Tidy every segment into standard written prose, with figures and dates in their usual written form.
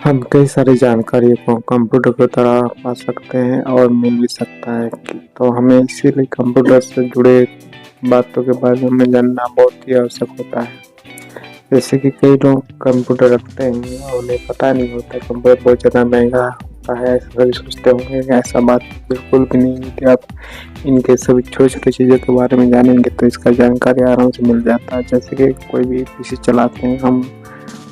हम कई सारी जानकारी को कंप्यूटर के द्वारा पा सकते हैं और मिल भी सकता है। तो हमें इसीलिए कंप्यूटर से जुड़े बातों के बारे में जानना बहुत ही आवश्यक होता है। जैसे कि कई लोग कंप्यूटर रखते हैं और उन्हें पता नहीं होता कंप्यूटर बहुत ज़्यादा महंगा होता है, ऐसा सभी सोचते होंगे। ऐसा बात बिल्कुल भी नहीं है कि आप इनके सभी छोटी-छोटी चीज़ों के बारे में जानेंगे तो इसका जानकारी आराम से मिल जाता है। जैसे कि कोई भी पीसी चलाते हैं हम,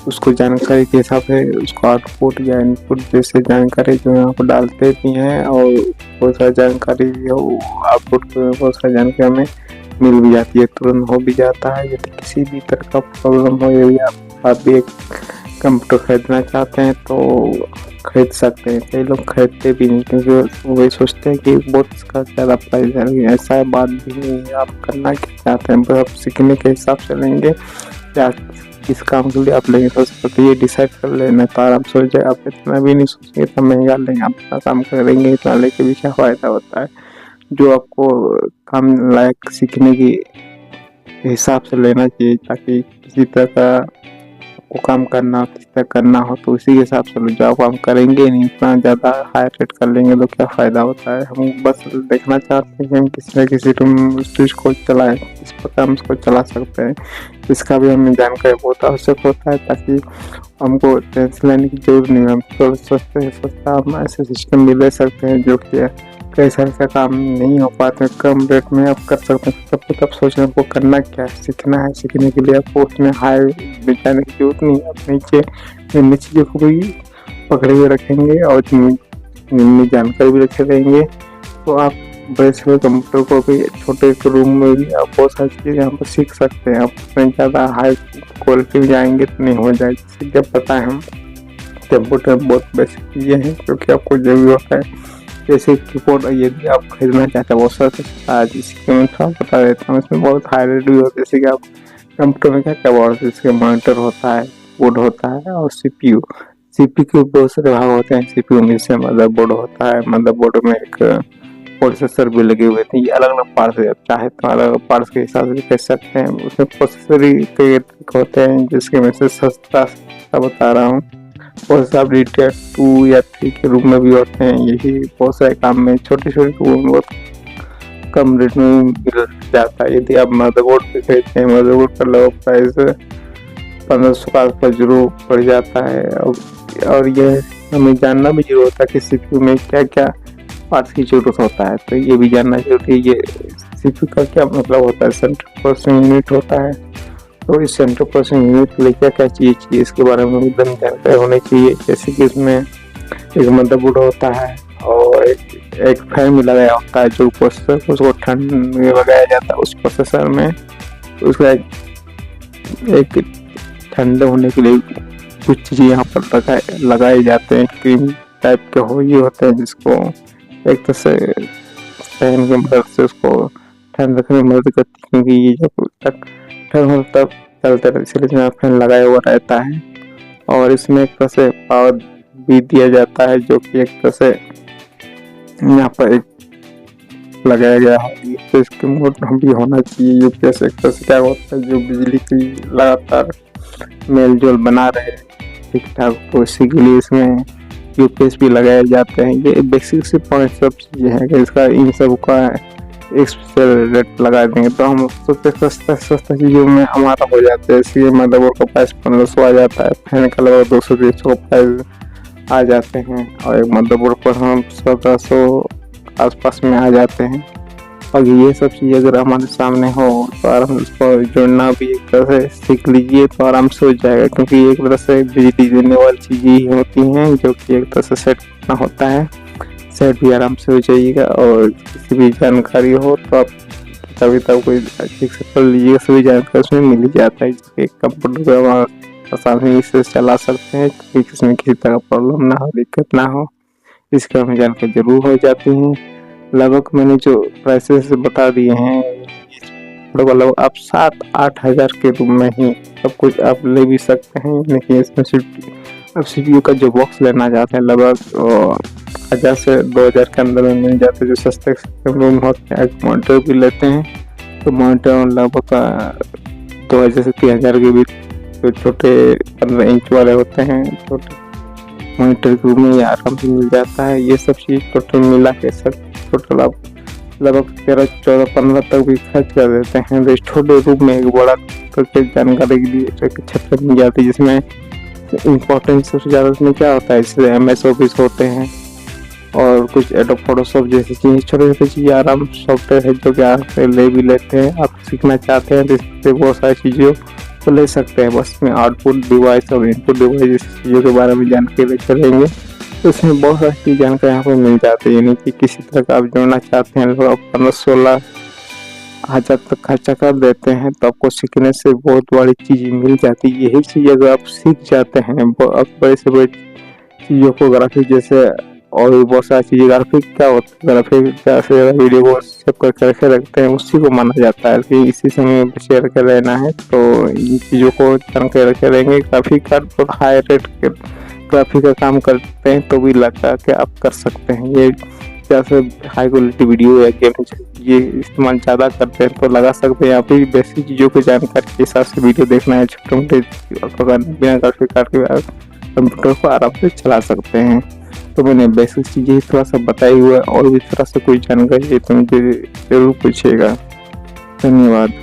उसको जानकारी के हिसाब से उसको आउटपुट या इनपुट जैसे जानकारी जो है आप डालते भी हैं और बहुत सारी जानकारी हो आउटपुट में बहुत सारी जानकारी हमें मिल भी जाती है, तुरंत हो भी जाता है। यदि किसी भी तरह का प्रॉब्लम हो, यदि आप भी एक कंप्यूटर खरीदना चाहते हैं तो खरीद सकते हैं। कई लोग खरीदते भी नहीं क्योंकि वही सोचते हैं कि बहुत इसका ज़्यादा प्राइस है। ऐसा बात भी नहीं है। आप करना क्या चाहते हैं, बस आप सीखने के हिसाब से लेंगे या किस काम के लिए आप लेंगे, सोच सकते ये डिसाइड कर लेना तो आराम से हो जाए। आप इतना भी नहीं सोचेंगे इतना महंगा लेंगे, आप इतना काम करेंगे इतना लेके भी क्या फ़ायदा होता है। जो आपको काम लायक सीखने की हिसाब से लेना चाहिए ताकि किसी तरह का आपको काम करना हो, किसी तरह करना हो तो उसी के हिसाब से लो। जो आप काम करेंगे नहीं, इतना ज़्यादा हाई रेट कर लेंगे तो क्या फ़ायदा होता है। हम बस देखना चाहते हैं कि हम किसी न किसी चीज़ को चलाएँ, किस प्रकार हम उसको चला सकते हैं। इसका भी हमें जानकारी बहुत आवश्यक होता है ताकि हमको टेंशन लेने की ज़रूरत नहीं है। हम तो सस्ता हम ऐसे सिस्टम भी ले सकते हैं जो कि कई सारे का काम नहीं हो पाते, कम रेट में आप कर सकते हैं। सब कुछ आप सोच रहे हैं आपको करना क्या है, सीखना है। सीखने के लिए आपको उसमें हाई में जाने की ज़रूरत नहीं है। आप नीचे इन चीज़ों को भी पकड़े हुए रखेंगे और इनमें जानकारी भी रखे रहेंगे तो आप बड़े से बड़े कंप्यूटर को भी छोटे एक रूम में भी आप बहुत सारी चीज़ें यहाँ पर सीख सकते हैं। आप उसमें ज़्यादा हाई क्वालिटी में जाएँगे तो नहीं हो जाएगी। जैसे कि पता है हम कंप्यूटर में बहुत बेसिक चीज़ें हैं क्योंकि आपको जो भी होता है जैसे कीबोर्ड यदि आप खरीदना चाहते हैं बहुत सारा आज इसी के मैं थोड़ा बता देता हूँ। इसमें बहुत हाई रेट भी होता है। जैसे कि आप कंप्यूटर में क्या-क्या बोर्ड इसके मॉनिटर होता है, कीबोर्ड होता है और सीपीयू। सीपीयू के बहुत सारे भाग होते हैं। सीपीयू में जैसे मदरबोर्ड होता है, मदरबोर्ड में एक प्रोसेसर भी लगे हुए थे। ये अलग-अलग पार्ट्स है, आप चाहे तो अलग पार्ट्स के हिसाब से कह सकते हैं। उसमें प्रोसेसर ही कई होते हैं जिसके मैं से सस्ता बता रहा हूँ। बहुत सारे टियर 2 या 3 के रूम में भी होते हैं। यही बहुत सारे काम में छोटे-छोटे रूम में बहुत कम रेट में मिल जाता है। यदि आप मदरबोर्ड भी खरीदते हैं, मदरबोर्ड का लगभग प्राइस 1500 के आस-पास ज़रूर पड़ जाता है। और यह हमें जानना भी ज़रूरी होता है कि सीपीयू में क्या-क्या पार्ट्स की ज़रूरत होता है, तो ये भी जानना ज़रूरी है। ये सीपीयू का क्या मतलब होता है, सेंट्रल प्रोसेसिंग यूनिट होता है। तो इस सेंट्रल प्रोसेसिंग यूनिट के लिए क्या-क्या चीज़ चाहिए इसके बारे में एकदम जानकारी होनी चाहिए। जैसे कि इसमें एक मदरबोर्ड होता है और एक फैन भी लगाया होता है जो प्रोसेसर को उसको ठंड में लगाया जाता है उस प्रोसेसर में। उसका एक ठंडे होने के लिए कुछ चीज़ें यहाँ पर लगाए जाते हैं। क्रीम टाइप के हो ये होते हैं जिसको एक तरह से फैन की मदद से उसको ठंड रखने में मदद करती है क्योंकि ये जब तक ठंड हो तब चलता रहता है, इसलिए इसमें फैन लगाया हुआ रहता है। और इसमें एक तरह से पावर भी दिया जाता है जो कि एक तरह से यहाँ पर एक लगाया गया है। यूपीएस के मोड भी होना चाहिए। यूपीएस एक तरह से क्या होता है जो बिजली की लगातार मेल-जोल बना रहे ठीक-ठाक, तो इसी के लिए इसमें यूपीएस भी लगाए जाते हैं। ये बेसिक से पॉइंट सब चीज़ें हैं कि इसका इन सब का एक स्पेशल रेट लगा देंगे तो हम सस्ता चीज़ों में हमारा हो जाता है। इसलिए मदरबोर्ड का प्राइस 1500 आ जाता है, फैन का लगभग 200-300 प्राइस आ जाते हैं और एक मदरबोर्ड पर हम 1700 आस-पास में आ जाते हैं। और ये सब चीज़ अगर हमारे सामने हो तो आराम से उसको जोड़ना भी एक तरह से सीख लीजिए तो आराम से हो जाएगा क्योंकि एक तरह से बिजली देने वाली चीज़ें ही होती हैं जो कि एक तरह से सेट करना होता है। सेट भी आराम से हो जाइएगा और किसी भी जानकारी हो तो आप किताब कोई ठीक से पढ़ लीजिएगा, सभी जानकारी उसमें मिल ही जाता है। जिसके कंप्यूटर को आप आसानी से चला सकते हैं क्योंकि इसमें किसी तरह का प्रॉब्लम ना हो, दिक्कत ना हो, इसका हमें जानकारी ज़रूर हो जाती है। लगभग मैंने जो प्राइसेस बता दिए हैं लगभग आप 7-8 हज़ार के रूम में ही सब कुछ आप ले भी सकते हैं। लेकिन इसमें सिर्फ आप सीपीयू का जो बॉक्स लेना चाहते हैं लगभग 1000 से 2000 के अंदर में मिल जाते हैं जो सस्ते रूम होते हैं। एक मॉनिटर भी लेते हैं तो मॉनिटर लगभग 2000 से 3000 के बीच जो छोटे 15 इंच वाले होते हैं छोटे मॉनिटर के रूप में ये आराम से मिल जाता है। ये सब चीज़ टोटल मिला के सब टोटल आप लगभग 13, 14, 15 तक भी खर्च कर देते हैं। तो छोटे रूप में एक बड़ा करके जानकारी के लिए छत्र मिल जाती है, जिसमें इम्पोर्टेंट सबसे ज़्यादा उसमें क्या होता है, इससे MS ऑफिस होते हैं और कुछ एडोब फोटोशॉप जैसी चीज़, छोटे छोटे चीज़ें आराम सॉफ्टवेयर है जो कि आप ले भी लेते हैं। आप सीखना चाहते हैं तो इससे बहुत सारी चीज़ों को ले सकते हैं। बस में आउटपुट डिवाइस और इनपुट डिवाइस जैसी चीज़ों के बारे में जानकारी करेंगे तो इसमें बहुत सारी जानकारी यहाँ पर मिल जाती है। यानी कि किसी तरह का आप जोड़ना चाहते हैं तो आप 15-16 हज़ार तक खर्चा कर देते हैं तो आपको सीखने से बहुत बड़ी चीज़ मिल जाती है। यही चीज़ अगर आप सीख जाते हैं आप बड़े से बड़े चीज़ों को, ग्राफिक जैसे और भी बहुत सारी चीज़ें, ग्राफिक क्या होता है, ग्राफिक जैसे वीडियो को सेव करके रखे रखते हैं उसी को माना जाता है कि इसी समय में शेयर कर लेना है। तो इन चीज़ों को जान के रखे रहेंगे। ग्राफिक कार्ड बहुत हाई रेट के ग्राफिक का काम करते हैं तो भी लगा के आप कर सकते हैं। ये जैसे हाई क्वालिटी वीडियो या गेम ये इस्तेमाल ज़्यादा करते हैं तो लगा सकते हैं। यहाँ पे बेसिक चीज़ों की जानकारी के हिसाब से वीडियो देखना है, छोटे मोटे बिना ग्राफिक कार्ड के कंप्यूटर को आराम से चला सकते हैं। तो मैंने बेसिक चीज़ें थोड़ा सा बताई हुआ है, और भी तरह से कोई जानकारी है तो मुझे ज़रूर पूछिएगा। धन्यवाद।